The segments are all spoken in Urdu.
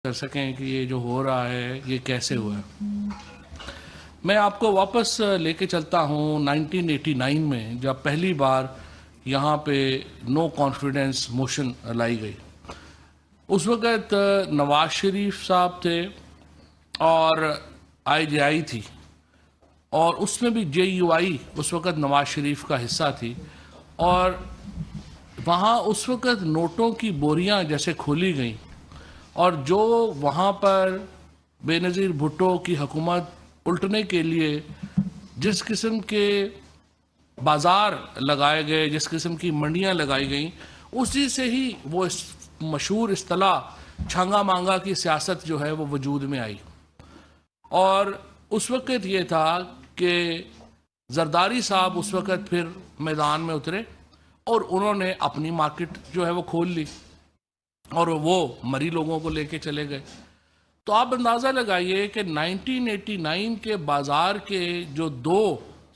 کر سکیں کہ یہ جو ہو رہا ہے یہ کیسے ہوا ہے۔ میں آپ کو واپس لے کے چلتا ہوں 1989 میں، جب پہلی بار یہاں پہ نو کانفیڈنس موشن لائی گئی۔ اس وقت نواز شریف صاحب تھے اور آئی جے آئی تھی، اور اس میں بھی جے یو آئی اس وقت نواز شریف کا حصہ تھی، اور وہاں اس وقت نوٹوں کی بوریاں جیسے کھولی گئیں، اور جو وہاں پر بے نظیر بھٹو کی حکومت الٹنے کے لیے جس قسم کے بازار لگائے گئے، جس قسم کی منڈیاں لگائی گئیں، اسی سے ہی وہ مشہور اصطلاح چھانگا مانگا کی سیاست جو ہے وہ وجود میں آئی۔ اور اس وقت یہ تھا کہ زرداری صاحب اس وقت پھر میدان میں اترے اور انہوں نے اپنی مارکیٹ جو ہے وہ کھول لی، اور وہ مری لوگوں کو لے کے چلے گئے۔ تو آپ اندازہ لگائیے کہ 1989 کے بازار کے جو دو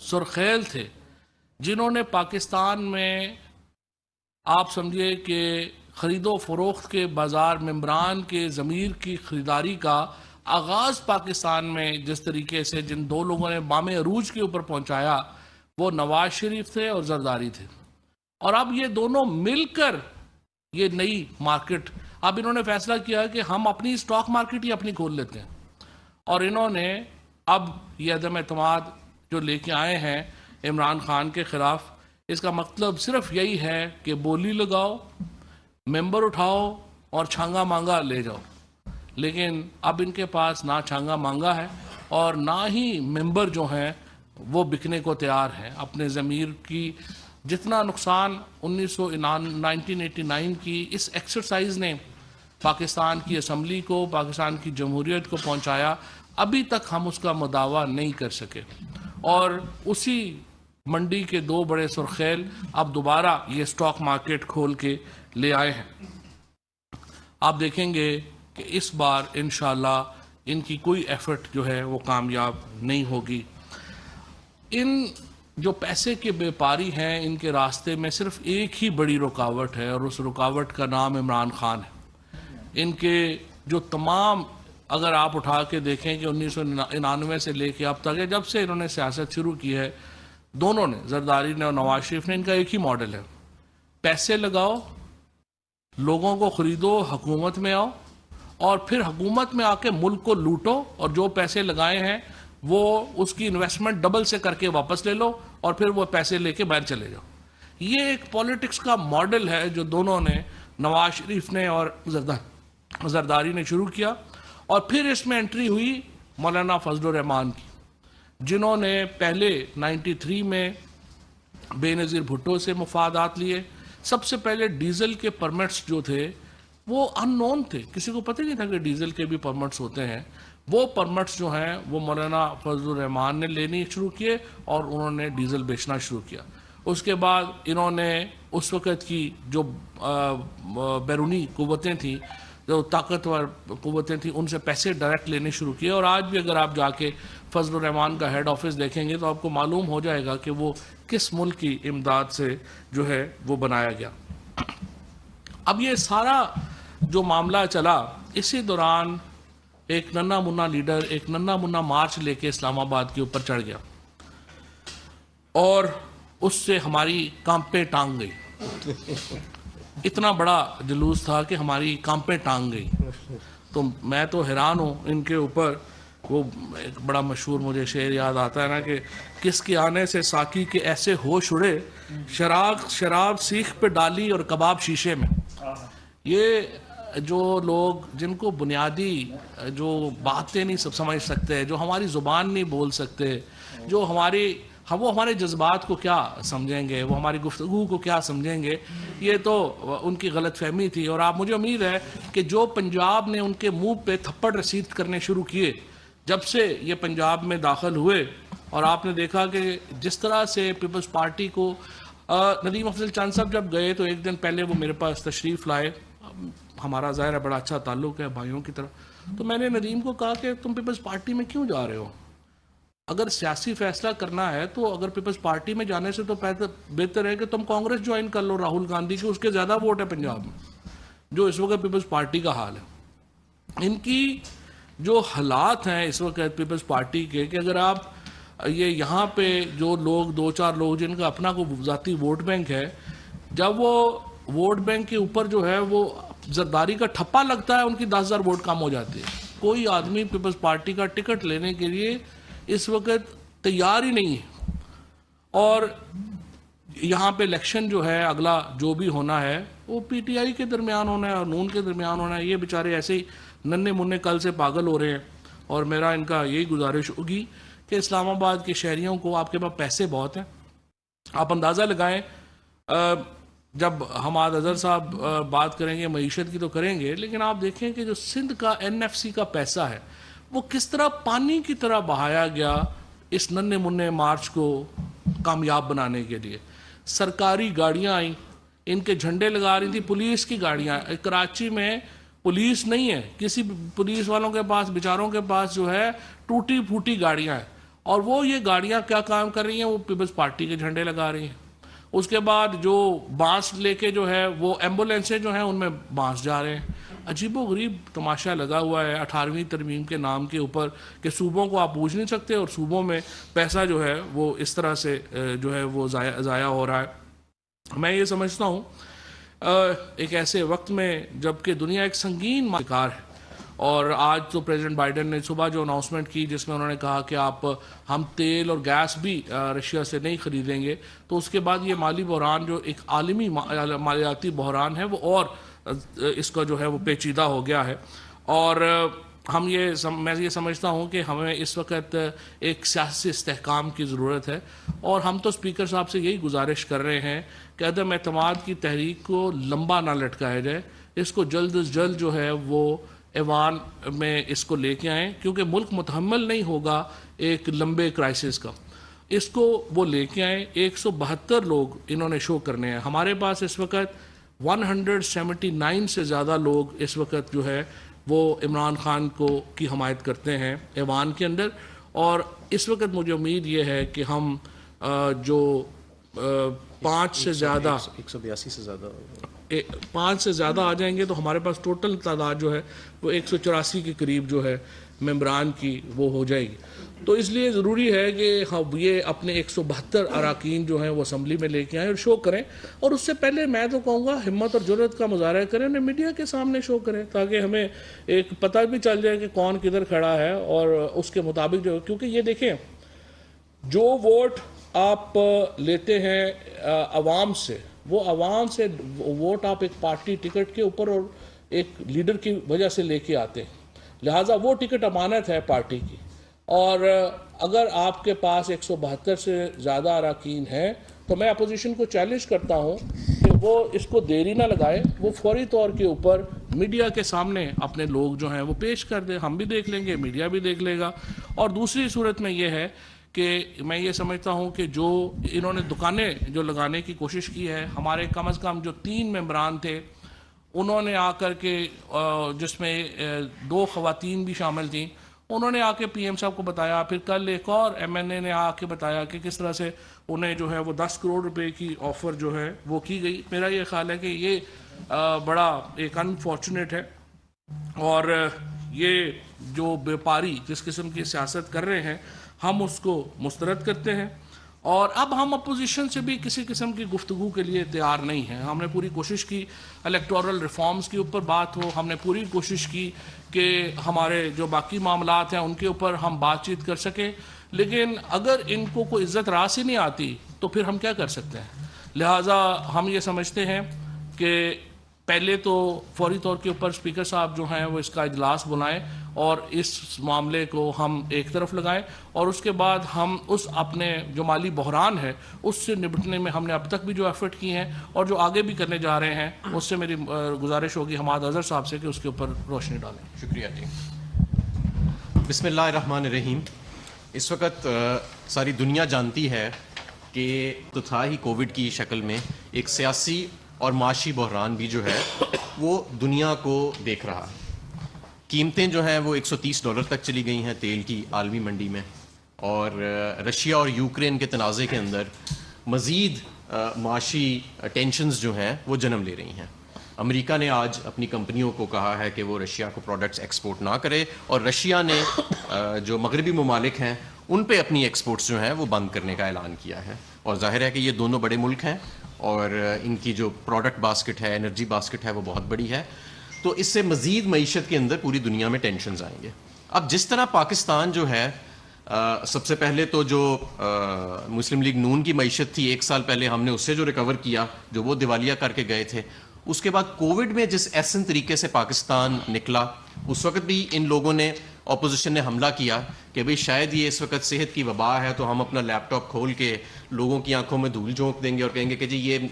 سرخیل تھے جنہوں نے پاکستان میں آپ سمجھے کہ خرید و فروخت کے بازار، ممبران کے ضمیر کی خریداری کا آغاز پاکستان میں جس طریقے سے جن دو لوگوں نے بام عروج کے اوپر پہنچایا، وہ نواز شریف تھے اور زرداری تھے۔ اور اب یہ دونوں مل کر یہ نئی مارکیٹ، اب انہوں نے فیصلہ کیا کہ ہم اپنی سٹاک مارکیٹ ہی اپنی کھول لیتے ہیں، اور انہوں نے اب یہ عدم اعتماد جو لے کے آئے ہیں عمران خان کے خلاف، اس کا مطلب صرف یہی ہے کہ بولی لگاؤ، ممبر اٹھاؤ اور چھانگا مانگا لے جاؤ۔ لیکن اب ان کے پاس نہ چھانگا مانگا ہے اور نہ ہی ممبر جو ہیں وہ بکنے کو تیار ہیں۔ اپنے ضمیر کی جتنا نقصان 1989 کی اس ایکسرسائز نے پاکستان کی اسمبلی کو، پاکستان کی جمہوریت کو پہنچایا، ابھی تک ہم اس کا مداوع نہیں کر سکے، اور اسی منڈی کے دو بڑے سرخیل اب دوبارہ یہ سٹاک مارکیٹ کھول کے لے آئے ہیں۔ آپ دیکھیں گے کہ اس بار انشاءاللہ ان کی کوئی ایفرٹ جو ہے وہ کامیاب نہیں ہوگی۔ ان جو پیسے کے بیپاری ہیں، ان کے راستے میں صرف ایک ہی بڑی رکاوٹ ہے، اور اس رکاوٹ کا نام عمران خان ہے۔ ان کے جو تمام، اگر آپ اٹھا کے دیکھیں کہ 1999 سے لے کے اب تک ہے، جب سے انہوں نے سیاست شروع کی ہے، دونوں نے، زرداری نے اور نواز شریف نے، ان کا ایک ہی ماڈل ہے: پیسے لگاؤ، لوگوں کو خریدو، حکومت میں آؤ، اور پھر حکومت میں آ کے ملک کو لوٹو، اور جو پیسے لگائے ہیں وہ اس کی انویسٹمنٹ ڈبل سے کر کے واپس لے لو، اور پھر وہ پیسے لے کے باہر چلے جاؤ۔ یہ ایک پالیٹکس کا ماڈل ہے جو دونوں نے، نواز شریف نے اور زرداری نے شروع کیا۔ اور پھر اس میں انٹری ہوئی مولانا فضل الرحمان کی، جنہوں نے پہلے 93 میں بے نظیر بھٹو سے مفادات لیے۔ سب سے پہلے ڈیزل کے پرمٹس جو تھے وہ ان نون تھے، کسی کو پتہ نہیں تھا کہ ڈیزل کے بھی پرمٹس ہوتے ہیں۔ وہ پرمٹس جو ہیں وہ مولانا فضل الرحمان نے لینے شروع کیے، اور انہوں نے ڈیزل بیچنا شروع کیا۔ اس کے بعد انہوں نے اس وقت کی جو بیرونی قوتیں تھیں، جو طاقتور قوتیں تھیں، ان سے پیسے ڈائریکٹ لینے شروع کیے۔ اور آج بھی اگر آپ جا کے فضل الرحمان کا ہیڈ آفس دیکھیں گے تو آپ کو معلوم ہو جائے گا کہ وہ کس ملک کی امداد سے جو ہے وہ بنایا گیا۔ اب یہ سارا جو معاملہ چلا، اسی دوران ایک ننا منا لیڈر ایک ننا منا مارچ لے کے اسلام آباد کے اوپر چڑھ گیا، اور اس سے ہماری کانپیں ٹانگ گئی۔ اتنا بڑا جلوس تھا کہ ہماری کانپیں ٹانگ گئی۔ تو میں تو حیران ہوں ان کے اوپر۔ وہ ایک بڑا مشہور مجھے شعر یاد آتا ہے نا کہ کس کے آنے سے ساقی کے ایسے ہوش اڑے، شراب سیخ پہ ڈالی اور کباب شیشے میں۔ یہ جو لوگ جن کو بنیادی جو باتیں نہیں سمجھ سکتے، جو ہماری زبان نہیں بول سکتے، جو وہ ہمارے جذبات کو کیا سمجھیں گے، وہ ہماری گفتگو کو کیا سمجھیں گے، یہ تو ان کی غلط فہمی تھی۔ اور آپ، مجھے امید ہے کہ جو پنجاب نے ان کے منہ پہ تھپڑ رسید کرنے شروع کیے جب سے یہ پنجاب میں داخل ہوئے، اور آپ نے دیکھا کہ جس طرح سے پیپلز پارٹی کو ندیم افضل چاند صاحب جب گئے تو ایک دن پہلے وہ میرے پاس تشریف لائے۔ ہمارا ظاہر ہے بڑا اچھا تعلق ہے بھائیوں کی طرح، تو میں نے ندیم کو کہا کہ تم پیپلز پارٹی میں کیوں جا رہے ہو؟ اگر سیاسی فیصلہ کرنا ہے تو اگر پیپلز پارٹی میں جانے سے تو بہتر ہے کہ تم کانگریس جوائن کر لو، راہل گاندھی کی، اس کے زیادہ ووٹ ہے پنجاب میں، جو اس وقت پیپلز پارٹی کا حال ہے۔ ان کی جو حالات ہیں اس وقت پیپلز پارٹی کے، کہ اگر آپ یہ یہاں پہ جو لوگ 2-4 لوگ جن کا اپنا کوئی ذاتی ووٹ بینک ہے، جب وہ ووٹ بینک کے اوپر جو ہے وہ زرداری کا ٹھپا لگتا ہے، ان کی 10,000 ووٹ کم ہو جاتی ہے. کوئی آدمی پیپلز پارٹی کا ٹکٹ لینے کے لیے اس وقت تیار ہی نہیں ہے. اور یہاں پہ الیکشن جو ہے اگلا جو بھی ہونا ہے وہ پی ٹی آئی کے درمیان ہونا ہے اور نون کے درمیان ہونا ہے. یہ بیچارے ایسے ہی ننے منے کل سے پاگل ہو رہے ہیں. اور میرا ان کا یہی گزارش ہوگی کہ اسلام آباد کے شہریوں کو، آپ کے پاس پیسے بہت ہیں، آپ اندازہ لگائیں. جب حماد اظہر صاحب بات کریں گے معیشت کی تو کریں گے، لیکن آپ دیکھیں کہ جو سندھ کا NFC کا پیسہ ہے وہ کس طرح پانی کی طرح بہایا گیا اس ننے منے مارچ کو کامیاب بنانے کے لیے. سرکاری گاڑیاں آئیں، ان کے جھنڈے لگا رہی تھی، پولیس کی گاڑیاں. کراچی میں پولیس نہیں ہے، کسی پولیس والوں کے پاس بیچاروں کے پاس جو ہے ٹوٹی پھوٹی گاڑیاں ہیں، اور وہ یہ گاڑیاں کیا کام کر رہی ہیں؟ وہ پیپلز پارٹی کے جھنڈے لگا رہی ہیں. اس کے بعد جو بانس لے کے جو ہے وہ ایمبولینسیں جو ہیں ان میں بانس جا رہے ہیں. عجیب و غریب تماشا لگا ہوا ہے 18ویں ترمیم کے نام کے اوپر کہ صوبوں کو آپ پوچھ نہیں سکتے اور صوبوں میں پیسہ جو ہے وہ اس طرح سے جو ہے وہ ضائع ہو رہا ہے. میں یہ سمجھتا ہوں ایک ایسے وقت میں جب کہ دنیا ایک سنگین شکار ہے، اور آج تو پریزیڈنٹ بائیڈن نے صبح جو اناؤنسمنٹ کی جس میں انہوں نے کہا کہ ہم تیل اور گیس بھی رشیا سے نہیں خریدیں گے، تو اس کے بعد یہ مالی بحران جو ایک عالمی مالیاتی بحران ہے وہ اور اس کا جو ہے وہ پیچیدہ ہو گیا ہے. اور میں یہ سمجھتا ہوں کہ ہمیں اس وقت ایک سیاسی استحکام کی ضرورت ہے، اور ہم تو اسپیکر صاحب سے یہی گزارش کر رہے ہیں کہ عدم اعتماد کی تحریک کو لمبا نہ لٹکایا جائے، اس کو جلد از جلد جو ہے وہ ایوان میں اس کو لے کے آئیں، کیونکہ ملک متحمل نہیں ہوگا ایک لمبے کرائسس کا. اس کو وہ لے کے آئیں. 172 لوگ انہوں نے شو کرنے ہیں. ہمارے پاس اس وقت 179 سے زیادہ لوگ اس وقت جو ہے وہ عمران خان کی حمایت کرتے ہیں ایوان کے اندر. اور اس وقت مجھے امید یہ ہے کہ ہم جو 5 سے زیادہ 182 سے زیادہ 5 سے زیادہ آ جائیں گے تو ہمارے پاس ٹوٹل تعداد جو ہے وہ 184 کے قریب جو ہے ممبران کی وہ ہو جائے گی. تو اس لیے ضروری ہے کہ یہ اپنے 172 اراکین جو ہیں وہ اسمبلی میں لے کے آئیں اور شو کریں. اور اس سے پہلے میں تو کہوں گا ہمت اور جرأت کا مظاہرہ کریں، انہیں میڈیا کے سامنے شو کریں تاکہ ہمیں ایک پتہ بھی چل جائے کہ کون کدھر کھڑا ہے، اور اس کے مطابق جو، کیونکہ یہ دیکھیں جو ووٹ آپ لیتے ہیں عوام سے، وہ عوام سے ووٹ آپ ایک پارٹی ٹکٹ کے اوپر اور ایک لیڈر کی وجہ سے لے کے آتے ہیں، لہٰذا وہ ٹکٹ امانت ہے پارٹی کی. اور اگر آپ کے پاس 172 سے زیادہ اراکین ہیں تو میں اپوزیشن کو چیلنج کرتا ہوں کہ وہ اس کو دیری نہ لگائے، وہ فوری طور کے اوپر میڈیا کے سامنے اپنے لوگ جو ہیں وہ پیش کر دیں. ہم بھی دیکھ لیں گے، میڈیا بھی دیکھ لے گا. اور دوسری صورت میں یہ ہے کہ میں یہ سمجھتا ہوں کہ جو انہوں نے دکانیں جو لگانے کی کوشش کی ہے، ہمارے کم از کم جو 3 ممبران تھے انہوں نے آ کر کے، جس میں 2 خواتین بھی شامل تھیں، انہوں نے آ کے پی ایم صاحب کو بتایا. پھر کل ایک اور MNA نے آ کے بتایا کہ کس طرح سے انہیں جو ہے وہ 10 کروڑ روپے کی آفر جو ہے وہ کی گئی. میرا یہ خیال ہے کہ یہ بڑا ایک انفارچونیٹ ہے، اور یہ جو بیپاری جس قسم کی سیاست کر رہے ہیں ہم اس کو مسترد کرتے ہیں. اور اب ہم اپوزیشن سے بھی کسی قسم کی گفتگو کے لیے تیار نہیں ہیں. ہم نے پوری کوشش کی الیکٹورل ریفارمز کے اوپر بات ہو، ہم نے پوری کوشش کی کہ ہمارے جو باقی معاملات ہیں ان کے اوپر ہم بات چیت کر سکیں، لیکن اگر ان کو کوئی عزت راس ہی نہیں آتی تو پھر ہم کیا کر سکتے ہیں. لہٰذا ہم یہ سمجھتے ہیں کہ پہلے تو فوری طور کے اوپر اسپیکر صاحب جو ہیں وہ اس کا اجلاس بلائیں اور اس معاملے کو ہم ایک طرف لگائیں، اور اس کے بعد ہم اس اپنے جو مالی بحران ہے اس سے نپٹنے میں ہم نے اب تک بھی جو ایفرٹ کی ہیں اور جو آگے بھی کرنے جا رہے ہیں اس سے میری گزارش ہوگی حماد اظہر صاحب سے کہ اس کے اوپر روشنی ڈالیں. شکریہ جی. بسم اللہ الرحمن الرحیم. اس وقت ساری دنیا جانتی ہے کہ تو تھا ہی کووڈ کی شکل میں ایک سیاسی اور معاشی بحران بھی جو ہے وہ دنیا کو دیکھ رہا ہے. قیمتیں جو ہیں وہ $130 تک چلی گئی ہیں تیل کی عالمی منڈی میں، اور رشیا اور یوکرین کے تنازع کے اندر مزید معاشی ٹینشنز جو ہیں وہ جنم لے رہی ہیں. امریکہ نے آج اپنی کمپنیوں کو کہا ہے کہ وہ رشیا کو پروڈکٹس ایکسپورٹ نہ کرے، اور رشیا نے جو مغربی ممالک ہیں ان پہ اپنی ایکسپورٹس جو ہیں وہ بند کرنے کا اعلان کیا ہے. اور ظاہر ہے کہ یہ دونوں بڑے ملک ہیں اور ان کی جو پروڈکٹ باسکٹ ہے، انرجی باسکٹ ہے، وہ بہت بڑی ہے. تو اس سے مزید معیشت کے اندر پوری دنیا میں ٹینشنز آئیں گے. اب جس طرح پاکستان جو ہے سب سے پہلے تو جو مسلم لیگ نون کی معیشت تھی، 1 سال پہلے ہم نے اس سے جو ریکور کیا، جو وہ دیوالیہ کر کے گئے تھے. اس کے بعد کووڈ میں جس احسن طریقے سے پاکستان نکلا، اس وقت بھی ان لوگوں نے، اپوزیشن نے حملہ کیا کہ بھئی شاید یہ اس وقت صحت کی وبا ہے تو ہم اپنا لیپ ٹاپ کھول کے لوگوں کی آنکھوں میں دھول جھونک دیں گے اور کہیں گے کہ جی یہ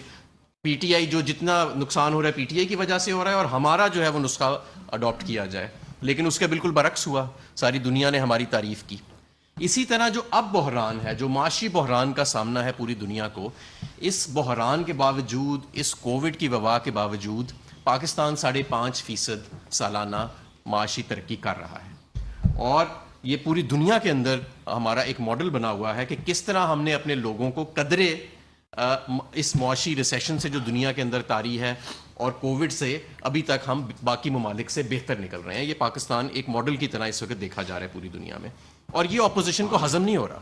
پی ٹی آئی، جو جتنا نقصان ہو رہا ہے پی ٹی آئی کی وجہ سے ہو رہا ہے اور ہمارا جو ہے وہ نسخہ اڈاپٹ کیا جائے. لیکن اس کے بالکل برعکس ہوا، ساری دنیا نے ہماری تعریف کی. اسی طرح جو اب بحران ہے، جو معاشی بحران کا سامنا ہے پوری دنیا کو، اس بحران کے باوجود، اس کووڈ کی وبا کے باوجود پاکستان 5.5% سالانہ معاشی ترقی کر رہا ہے. اور یہ پوری دنیا کے اندر ہمارا ایک ماڈل بنا ہوا ہے کہ کس طرح ہم نے اپنے لوگوں کو قدرے اس معاشی ریسیشن سے جو دنیا کے اندر طاری ہے اور کووڈ سے ابھی تک ہم باقی ممالک سے بہتر نکل رہے ہیں. یہ پاکستان ایک ماڈل کی طرح اس وقت دیکھا جا رہا ہے پوری دنیا میں. اور یہ اپوزیشن کو ہضم نہیں ہو رہا،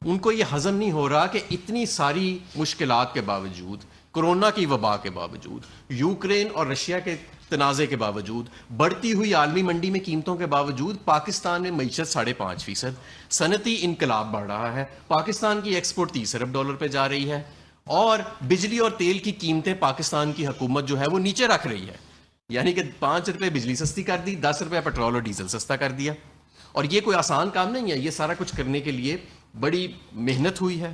ان کو یہ ہضم نہیں ہو رہا کہ اتنی ساری مشکلات کے باوجود، کورونا کی وبا کے باوجود، یوکرین اور رشیا کے تنازع کے باوجود، بڑھتی ہوئی عالمی منڈی میں قیمتوں کے باوجود پاکستان میں معیشت 5.5%، صنعتی انقلاب بڑھ رہا ہے، پاکستان کی ایکسپورٹ $30 ارب پہ جا رہی ہے، اور بجلی اور تیل کی قیمتیں پاکستان کی حکومت جو ہے وہ نیچے رکھ رہی ہے. یعنی کہ 5 روپے بجلی سستی کر دی، 10 روپے پیٹرول اور ڈیزل سستا کر دیا. اور یہ کوئی آسان کام نہیں ہے، یہ سارا کچھ کرنے کے لیے بڑی محنت ہوئی ہے،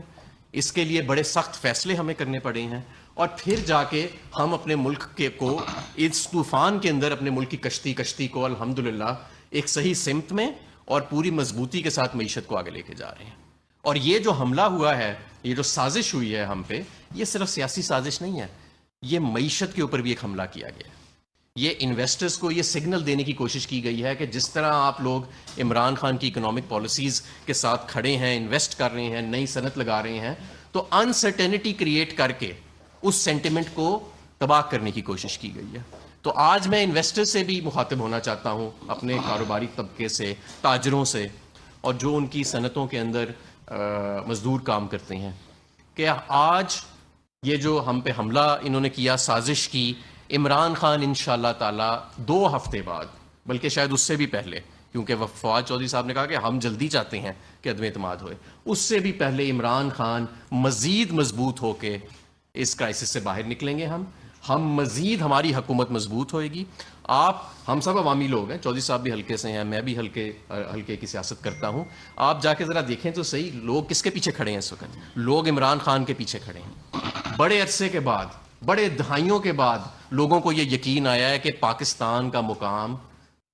اس کے لیے بڑے سخت فیصلے ہمیں کرنے پڑے ہیں. اور پھر جا کے ہم اپنے ملک کو اس طوفان کے اندر اپنے ملک کی کشتی کو الحمدللہ ایک صحیح سمت میں اور پوری مضبوطی کے ساتھ معیشت کو آگے لے کے جا رہے ہیں. اور یہ جو حملہ ہوا ہے، یہ جو سازش ہوئی ہے ہم پہ، یہ صرف سیاسی سازش نہیں ہے، یہ معیشت کے اوپر بھی ایک حملہ کیا گیا ہے. یہ انویسٹرز کو یہ سگنل دینے کی کوشش کی گئی ہے کہ جس طرح آپ لوگ عمران خان کی اکنامک پالیسیز کے ساتھ کھڑے ہیں، انویسٹ کر رہے ہیں، نئی صنعت لگا رہے ہیں، تو انسرٹینٹی کریٹ کر کے اس سینٹیمنٹ کو تباہ کرنے کی کوشش کی گئی ہے. تو آج میں انویسٹر سے بھی مخاطب ہونا چاہتا ہوں، اپنے کاروباری طبقے سے، تاجروں سے، اور جو ان کی صنعتوں کے اندر مزدور کام کرتے ہیں، کہ آج یہ جو ہم پہ حملہ انہوں نے کیا، سازش کی، عمران خان انشاءاللہ تعالی 2 ہفتے بعد، بلکہ شاید اس سے بھی پہلے، کیونکہ فواد چودھری صاحب نے کہا کہ ہم جلدی چاہتے ہیں کہ عدم اعتماد ہوئے، اس سے بھی پہلے عمران خان مزید مضبوط ہو کے اس کرائسس سے باہر نکلیں گے. ہم مزید، ہماری حکومت مضبوط ہوئے گی. ہم سب عوامی لوگ ہیں، چودھری صاحب بھی حلقے سے ہیں، میں بھی حلقے کی سیاست کرتا ہوں. آپ جا کے ذرا دیکھیں تو صحیح، لوگ کس کے پیچھے کھڑے ہیں اس وقت؟ لوگ عمران خان کے پیچھے کھڑے ہیں. بڑے عرصے کے بعد، بڑے دہائیوں کے بعد لوگوں کو یہ یقین آیا ہے کہ پاکستان کا مقام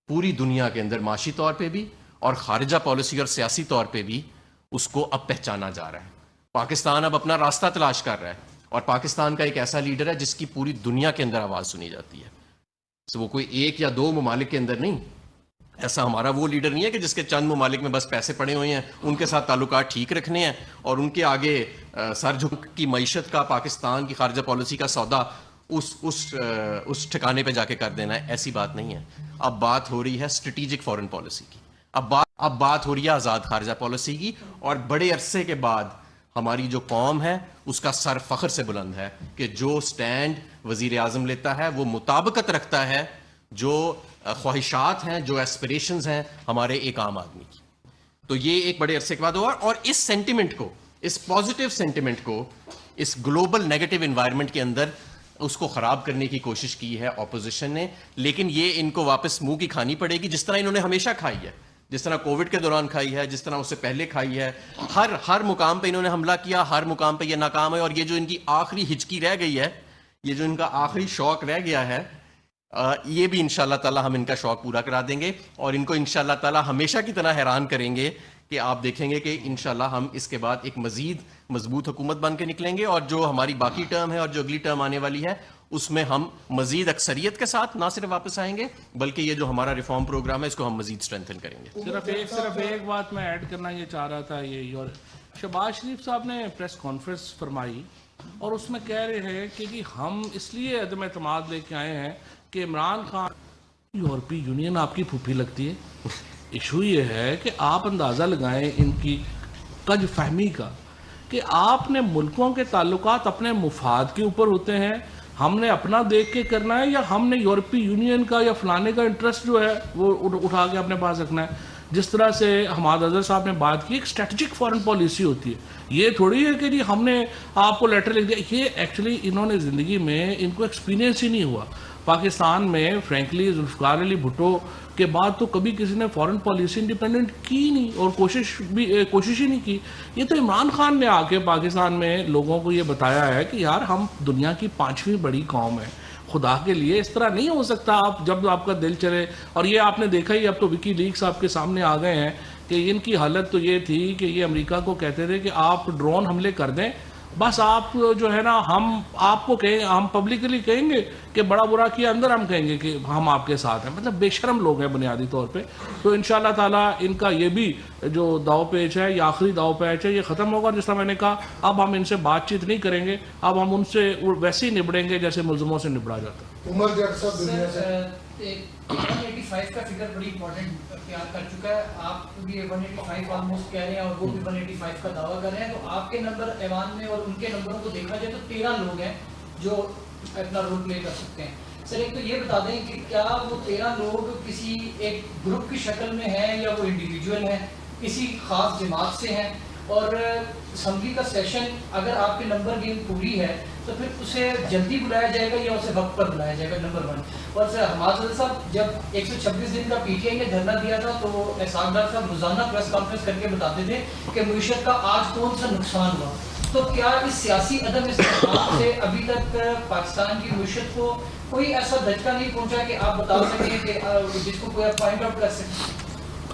پوری دنیا کے اندر معاشی طور پہ بھی اور خارجہ پالیسی اور سیاسی طور پہ بھی اس کو اب پہچانا جا رہا ہے. پاکستان اب اپنا راستہ تلاش کر رہا ہے، اور پاکستان کا ایک ایسا لیڈر ہے جس کی پوری دنیا کے اندر آواز سنی جاتی ہے. وہ کوئی 1 یا 2 ممالک کے اندر نہیں، ایسا ہمارا وہ لیڈر نہیں ہے کہ جس کے چند ممالک میں بس پیسے پڑے ہوئے ہیں، ان کے ساتھ تعلقات ٹھیک رکھنے ہیں اور ان کے آگے سر جھک کی معیشت کا، پاکستان کی خارجہ پالیسی کا سودا اس ٹھکانے پہ جا کے کر دینا ہے. ایسی بات نہیں ہے. اب بات ہو رہی ہے اسٹریٹجک فارن پالیسی کی، اب بات ہو رہی ہے آزاد خارجہ پالیسی کی. اور بڑے عرصے کے بعد ہماری جو قوم ہے اس کا سر فخر سے بلند ہے کہ جو سٹینڈ وزیر اعظم لیتا ہے وہ مطابقت رکھتا ہے جو خواہشات ہیں، جو ایسپریشنز ہیں ہمارے ایک عام آدمی کی. تو یہ ایک بڑے عرصے کے بعد ہوا، اور اس سینٹیمنٹ کو، اس پازیٹیو سینٹیمنٹ کو، اس گلوبل نیگیٹو انوائرمنٹ کے اندر اس کو خراب کرنے کی کوشش کی ہے اپوزیشن نے. لیکن یہ ان کو واپس منہ کی کھانی پڑے گی، جس طرح انہوں نے ہمیشہ کھائی ہے، جس طرح کووڈ کے دوران کھائی ہے، جس طرح اس سے پہلے کھائی ہے. ہر مقام پہ انہوں نے حملہ کیا، ہر مقام پہ یہ ناکام ہے. اور یہ جو ان کی آخری ہچکی رہ گئی ہے، یہ جو ان کا آخری شوق رہ گیا ہے، یہ بھی انشاءاللہ تعالی ہم ان کا شوق پورا کرا دیں گے. اور ان کو انشاءاللہ تعالی ہمیشہ کی طرح حیران کریں گے کہ آپ دیکھیں گے کہ انشاءاللہ ہم اس کے بعد ایک مزید مضبوط حکومت بن کے نکلیں گے. اور جو ہماری باقی ٹرم ہے اور جو اگلی ٹرم آنے والی ہے، اس میں ہم مزید اکثریت کے ساتھ نہ صرف واپس آئیں گے، بلکہ یہ جو ہمارا ریفارم پروگرام ہے اس کو ہم مزید اسٹرینتھن کریں گے. صرف ایک بات میں ایڈ کرنا یہ چاہ رہا تھا. یہ اور شہباز شریف صاحب نے پریس کانفرنس فرمائی اور اس میں کہہ رہے ہیں کہ جی ہم اس لیے عدم اعتماد لے کے آئے ہیں کہ عمران خان یورپی یونین آپ کی پھوپھی لگتی ہے. ایشو یہ ہے کہ آپ اندازہ لگائیں ان کی کج فہمی کا کہ آپ نے ملکوں کے تعلقات اپنے مفاد کے اوپر ہوتے ہیں, ہم نے اپنا دیکھ کے کرنا ہے, یا ہم نے یورپی یونین کا یا فلانے کا انٹرسٹ جو ہے وہ اٹھا کے اپنے پاس رکھنا ہے. جس طرح سے حماد اظہر صاحب نے بات کی, ایک اسٹریٹجک فارن پالیسی ہوتی ہے. یہ تھوڑی ہے کہ جی ہم نے آپ کو لیٹر لکھ دیا. یہ ایکچولی انہوں نے زندگی میں ان کو ایکسپیرینس ہی نہیں ہوا. پاکستان میں فرینکلی ذوالفقار علی بھٹو کے بعد تو کبھی کسی نے فارن پالیسی انڈیپینڈنٹ کی نہیں, اور کوشش ہی نہیں کی. یہ تو عمران خان نے آ کے پاکستان میں لوگوں کو یہ بتایا ہے کہ یار ہم دنیا کی 5ویں بڑی قوم ہے, خدا کے لیے اس طرح نہیں ہو سکتا. آپ جب آپ کا دل چلے, اور یہ آپ نے دیکھا ہی, اب تو وکی لیکس آپ کے سامنے آ گئے ہیں کہ ان کی حالت تو یہ تھی کہ یہ امریکہ کو کہتے تھے کہ آپ ڈرون حملے کر دیں, بس آپ جو ہے نا ہم آپ کو کہیں, ہم پبلکلی کہیں گے کہ بڑا برا کیا, اندر ہم کہیں گے کہ ہم آپ کے ساتھ ہیں. مطلب بے شرم لوگ ہیں بنیادی طور پہ. تو انشاءاللہ تعالیٰ ان کا یہ بھی جو داؤ پیچ ہے, یہ آخری داؤ پیچ ہے, یہ ختم ہوگا. جس طرح میں نے کہا, اب ہم ان سے بات چیت نہیں کریں گے, اب ہم ان سے ویسے ہی نبڑیں گے جیسے ملزموں سے نبڑا جاتا ہے. عمر جٹ صاحب دنیا سے 185 کا فگر بڑی امپورٹنٹ اختیار کر چکا ہے. آپ بھی 185 آلموسٹ کہہ رہے ہیں اور وہ بھی 185 کا دعویٰ کر رہے ہیں. تو آپ کے نمبر ایوان میں اور ان کے نمبروں کو دیکھا جائے تو 13 لوگ ہیں جو اپنا رول پلے کر سکتے ہیں. سر ایک تو یہ بتا دیں کہ کیا وہ 13 لوگ کسی ایک گروپ کی شکل میں ہیں یا وہ انڈیویجول ہیں, کسی خاص جماعت سے ہیں؟ اور اسمبلی کا سیشن اگر آپ کے نمبر گیم پوری ہے تو پھر اسے جلدی بلایا جائے گا یا اسے وقت پر بلایا جائے گا, نمبر 1. اور سر حماد اظہر صاحب جب 126 دن کا پی ٹی آئی نے دھرنا دیا تھا تو احسان ڈار صاحب روزانہ پریس کانفرنس کر کے بتاتے تھے کہ معیشت کا آج کون سا نقصان ہوا. تو کیا اس سیاسی عدم استحکام سے ابھی تک پاکستان کی معیشت کو کوئی ایسا دھچکا نہیں پہنچا کہ آپ بتا سکیں کہ جس کو کوئی پوائنٹ آؤٹ کر سکیں؟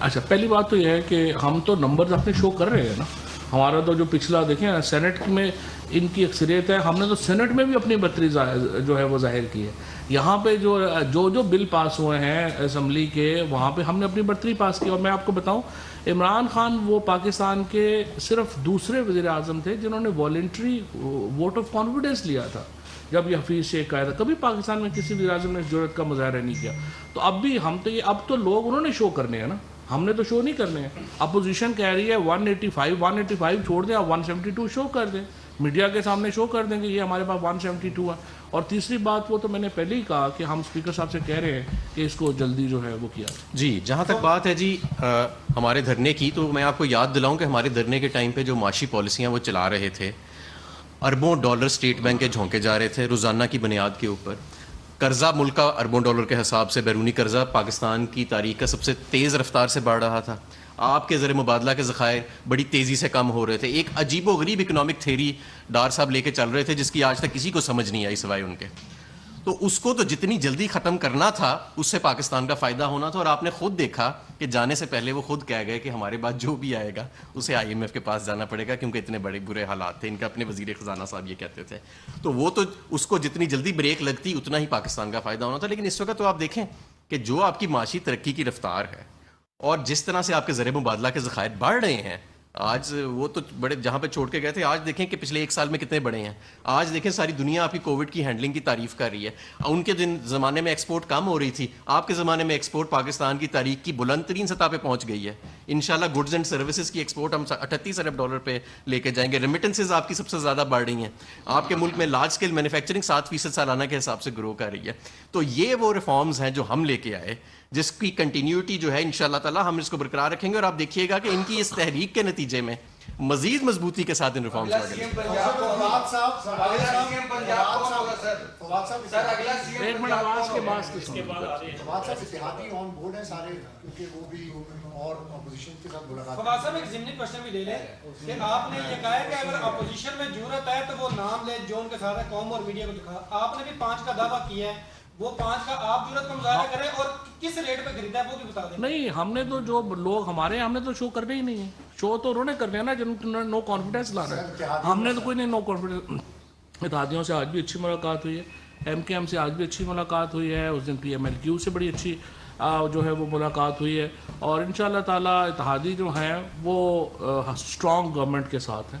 اچھا, پہلی بات تو یہ ہے کہ ہم تو نمبرز اپنے شو کر رہے ہیں نا. ہمارا تو جو پچھلا دیکھیں سینٹ میں ان کی اکثریت ہے, ہم نے تو سینٹ میں بھی اپنی برتری جو ہے وہ ظاہر کی ہے. یہاں پہ جو بل پاس ہوئے ہیں اسمبلی کے, وہاں پہ ہم نے اپنی برتری پاس کی. اور میں آپ کو بتاؤں, عمران خان وہ پاکستان کے صرف دوسرے وزیر اعظم تھے جنہوں نے والنٹری ووٹ آف کانفیڈنس لیا تھا جب یہ حفیظ شیخ آیا تھا. کبھی پاکستان میں کسی وزیر اعظم نے جرأت کا مظاہرہ نہیں کیا. تو اب بھی ہم تو اب تو لوگ انہوں نے شو کرنے ہیں نا, ہم نے تو شو نہیں کرنے ہیں. اپوزیشن کہہ رہی ہے 185 چھوڑ دیں, آپ 172 شو کر دیں, میڈیا کے سامنے شو کر دیں کہ یہ ہمارے پاس 172 ہے. اور تیسری بات وہ تو میں نے پہلے ہی کہا کہ ہم اسپیکر صاحب سے کہہ رہے ہیں کہ اس کو جلدی جو ہے وہ کیا. جی, جہاں تک بات ہے جی ہمارے دھرنے کی, تو میں آپ کو یاد دلاؤں کہ ہمارے دھرنے کے ٹائم پہ جو معاشی پالیسیاں وہ چلا رہے تھے, اربوں ڈالر اسٹیٹ بینک کے جھونکے جا رہے تھے روزانہ کی بنیاد کے اوپر. قرضہ ملک کا اربوں ڈالر کے حساب سے بیرونی قرضہ پاکستان کی تاریخ کا سب سے تیز رفتار سے بڑھ رہا تھا. آپ کے زر مبادلہ کے ذخائر بڑی تیزی سے کم ہو رہے تھے. ایک عجیب و غریب اکنامک تھیری ڈار صاحب لے کے چل رہے تھے جس کی آج تک کسی کو سمجھ نہیں آئی سوائے ان کے. تو اس کو تو جتنی جلدی ختم کرنا تھا اس سے پاکستان کا فائدہ ہونا تھا. اور آپ نے خود دیکھا کہ جانے سے پہلے وہ خود کہہ گئے کہ ہمارے بعد جو بھی آئے گا اسے IMF کے پاس جانا پڑے گا, کیونکہ اتنے بڑے برے حالات تھے. ان کا اپنے وزیر خزانہ صاحب یہ کہتے تھے. تو وہ تو اس کو جتنی جلدی بریک لگتی اتنا ہی پاکستان کا فائدہ ہونا تھا. لیکن اس وقت تو آپ دیکھیں کہ جو آپ کی معاشی ترقی کی رفتار ہے اور جس طرح سے آپ کے زر مبادلہ کے ذخائر بڑھ رہے ہیں, آج وہ تو بڑے جہاں پہ چھوڑ کے گئے تھے, آج دیکھیں کہ پچھلے 1 سال میں کتنے بڑے ہیں. آج دیکھیں ساری دنیا آپ کی کووڈ کی ہینڈلنگ کی تعریف کر رہی ہے. ان کے زمانے میں ایکسپورٹ کم ہو رہی تھی, آپ کے زمانے میں ایکسپورٹ پاکستان کی تاریخ کی بلند ترین سطح پہ پہنچ گئی ہے. انشاءاللہ گڈز اینڈ سروسز کی ایکسپورٹ ہم 38 ارب ڈالر پہ لے کے جائیں گے. ریمیٹنسز آپ کی سب سے زیادہ بڑھ رہی ہیں. آپ کے ملک میں لارج اسکیل مینوفیکچرنگ 7% سالانہ کے حساب سے گرو کر رہی ہے. تو یہ وہ ریفارمز ہیں جو ہم لے کے آئے, جس کی کنٹینیوٹی جو ہے انشاءاللہ تعالی ہم اس کو برقرار رکھیں گے. اور آپ دیکھیے گا کہ ان کی اس تحریک کے نتیجے میں مزید مضبوطی کے ساتھ ان ریفارمز ایک منٹ آواز کے بعد اتحادی آن بورڈ ہیں سارے, کیونکہ وہ بھی اور اپوزیشن کے ساتھ ملاقات. فواد صاحب ایک ضمنی کوشچن بھی لے لیں کہ آپ نے یہ کہا ہے کہ اگر اپوزیشن میں جرأت ہے تو وہ نام لے جو ان کے ساتھ ہے, قوم اور میڈیا کو دکھا. آپ نے بھی 5 کا دعویٰ کیا ہے, وہ 5 کا آپ جرأت کا مظاہرہ کریں اور کس ریٹ پہ خریدا ہے وہ بھی بتا دیں. نہیں, ہم نے تو جو لوگ ہمارے ہم نے تو شو کرنے ہی نہیں ہے. شو تو انہوں نے کرنے ہیں نا جن کو نو کانفیڈنس لانا ہے. ہم نے تو کوئی نہیں نو کانفیڈنس. اتحادیوں سے آج بھی اچھی ملاقات ہوئی ہے, MKM سے آج بھی اچھی ملاقات ہوئی ہے, اس دن PMLQ سے بڑی اچھی جو ہے وہ ملاقات ہوئی ہے. اور انشاءاللہ تعالی اتحادی جو ہیں وہ اسٹرانگ گورنمنٹ کے ساتھ ہیں,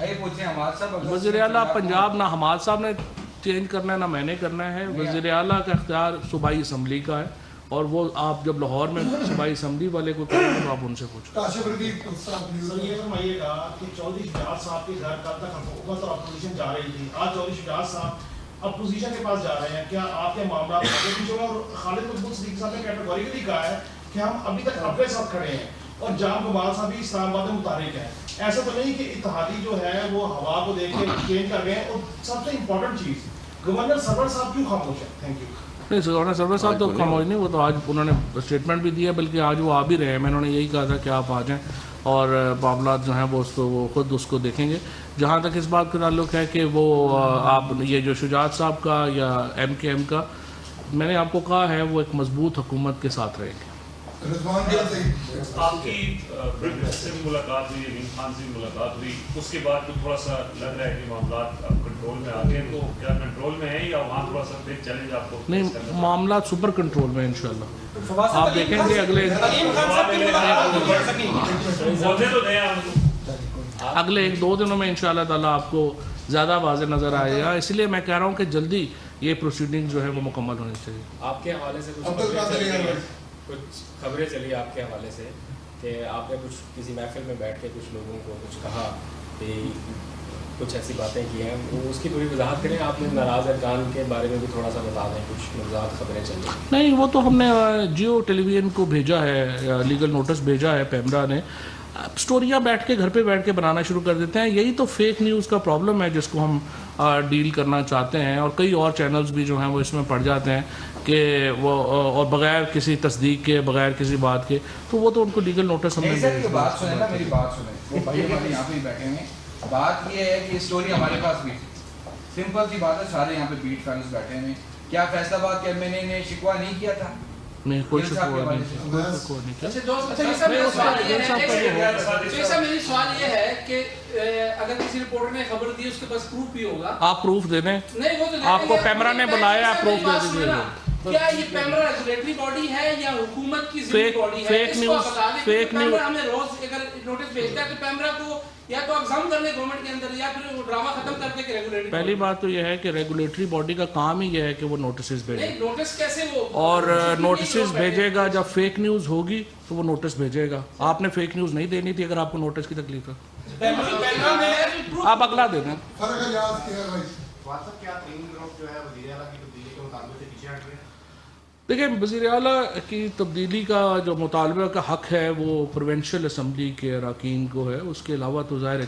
یہ پوچھیں ہمارے صاحب وزیر اعلیٰ پنجاب نہ حماد صاحب نے چینج کرنا ہے نہ میں نے کرنا ہے. وزیر اعلیٰ کا اختیار صوبائی اسمبلی کا ہے اور وہ آپ جب لاہور میں صوبائی اسمبلی والے کو کریں تو آپ ان سے پوچھیں. سر یہ فرمائیے گا کہ چودھری شجاعت صاحب کے گھر کب تک حکومت اور اپوزیشن جا رہی تھی, آج چودھری شجاعت صاحب اپوزیشن کے پاس جا رہے ہیں, کیا آپ کے معاملات آگے پیچھے ہوئے؟ اور خالد محمود صدیقی صاحب نے کیٹیگوریکلی کہا ہے کہ ہم ابھی تک اپنے ساتھ کھڑے ہیں اور جام گمال صاحب بھی اسلام آباد میں متحرک ہیں. ایسا تو نہیں کہ اتحادی جو ہے وہ ہوا کو دیکھ کے چینج کر گئے ہیں؟ اور سب سے امپورٹنٹ چیز, گورنر سرور صاحب کیوں خاموش ہیں؟ Thank you. نہیں گورنر سرور صاحب تو خاموش نہیں, وہ تو آج انہوں نے اسٹیٹمنٹ بھی دیا, بلکہ آج وہ آ بھی رہے ہیں. میں نے یہی کہا تھا کہ آپ آ جائیں اور معاملات جو ہیں وہ خود اس کو دیکھیں گے. جہاں تک اس بات کا تعلق ہے کہ وہ آپ یہ جو شجاعت صاحب کا یا ایم کے ایم کا, میں نے آپ کو کہا ہے وہ ایک مضبوط حکومت کے ساتھ رہیں گے. آپ کی سے ملاقات ہوئی, امین خان سے ملاقات ہوئی, اس کے بعد تو تھوڑا سا لگ رہا ہے کہ معاملات اب کنٹرول میں آ گئے, تو کیا کنٹرول میں ہے یا وہاں تھوڑا سا بگ چیلنج آپ کو؟ نہیں, معاملات سپر کنٹرول میں انشاءاللہ. آپ دیکھیں گے اگلے 1-2 دنوں میں انشاءاللہ تعالیٰ آپ کو زیادہ واضح نظر آئے گا. اس لیے میں کہہ رہا ہوں کہ جلدی یہ پروسیڈنگ جو ہے وہ مکمل ہونی چاہیے. آپ کے حوالے سے کچھ خبریں چلی آپ کے حوالے سے کہ آپ نے کچھ کسی محفل میں بیٹھ کے کچھ لوگوں کو کچھ کہا کہ کچھ ایسی باتیں کی ہیں, اس کی تھوڑی وضاحت کریں. آپ نے ناراض ارکان کے بارے میں بھی تھوڑا سا بتا دیں, کچھ وضاحت خبریں چلی. نہیں, وہ تو ہم نے جیو ٹیلی ویژن کو بھیجا ہے, لیگل نوٹس بھیجا ہے پیمرا نے. اسٹوریاں بیٹھ کے گھر پہ بیٹھ کے بنانا شروع کر دیتے ہیں. یہی تو فیک نیوز کا پرابلم ہے جس کو ہم ڈیل کرنا چاہتے ہیں, اور کئی اور چینلز بھی جو ہیں وہ اس میں پڑ جاتے ہیں کہ وہ اور بغیر کسی تصدیق کے, بغیر کسی بات کے, تو وہ تو ان کو لیگل نوٹس ہم نے بات سنیں نا, میری بات سنیں. وہ بھائی ہمارے یہاں پہ بیٹھے ہیں. بات یہ ہے کہ اسٹوری ہمارے پاس بھی تھی, سمپل سی بات ہے. سارے یہاں پہ بیٹ فیلوز بیٹھے ہیں. کیا فیصلہ بات کے ایم این اے نے شکوہ نہیں کیا تھا؟ نہیں, کوئی شکوہ نہیں. میری سوال یہ ہے کہ اگر کسی رپورٹر نے خبر دی اس کے پاس پروف بھی ہوگا, آپ پروف دے دیں. نہیں وہ تو آپ کو پیمرا نے بلایا, آپ پروف دے دیجیے. کیا یہ پیمرا ریگولیٹری باڈی ہے یا حکومت کی ذمہ باڈی ہے؟ اس کو بتا دیں. پیمرا ہمیں روز اگر نوٹس بھیجتا ہے تو پیمرا کو یا تو ایگزام کر لیں گورنمنٹ کے اندر, یا پھر ڈرامہ ختم کر دیں کہ ریگولیٹری. پہلی بات تو یہ ہے کہ ریگولیٹری باڈی کا کام ہی یہ ہے کہ وہ نوٹسز بھیجے. نوٹس کیسے وہ, اور نوٹسز بھیجے گا. جب فیک نیوز ہوگی تو وہ نوٹس بھیجے گا. آپ نے فیک نیوز نہیں دینی تھی اگر آپ کو نوٹس کی تکلیف ہے. آپ اگلا دے دیں. دیکھیں, وزیر اعلیٰ کی تبدیلی کا جو مطالبہ کا حق ہے وہ پروونشل اسمبلی کے اراکین کو ہے. اس کے علاوہ تو ظاہر ہے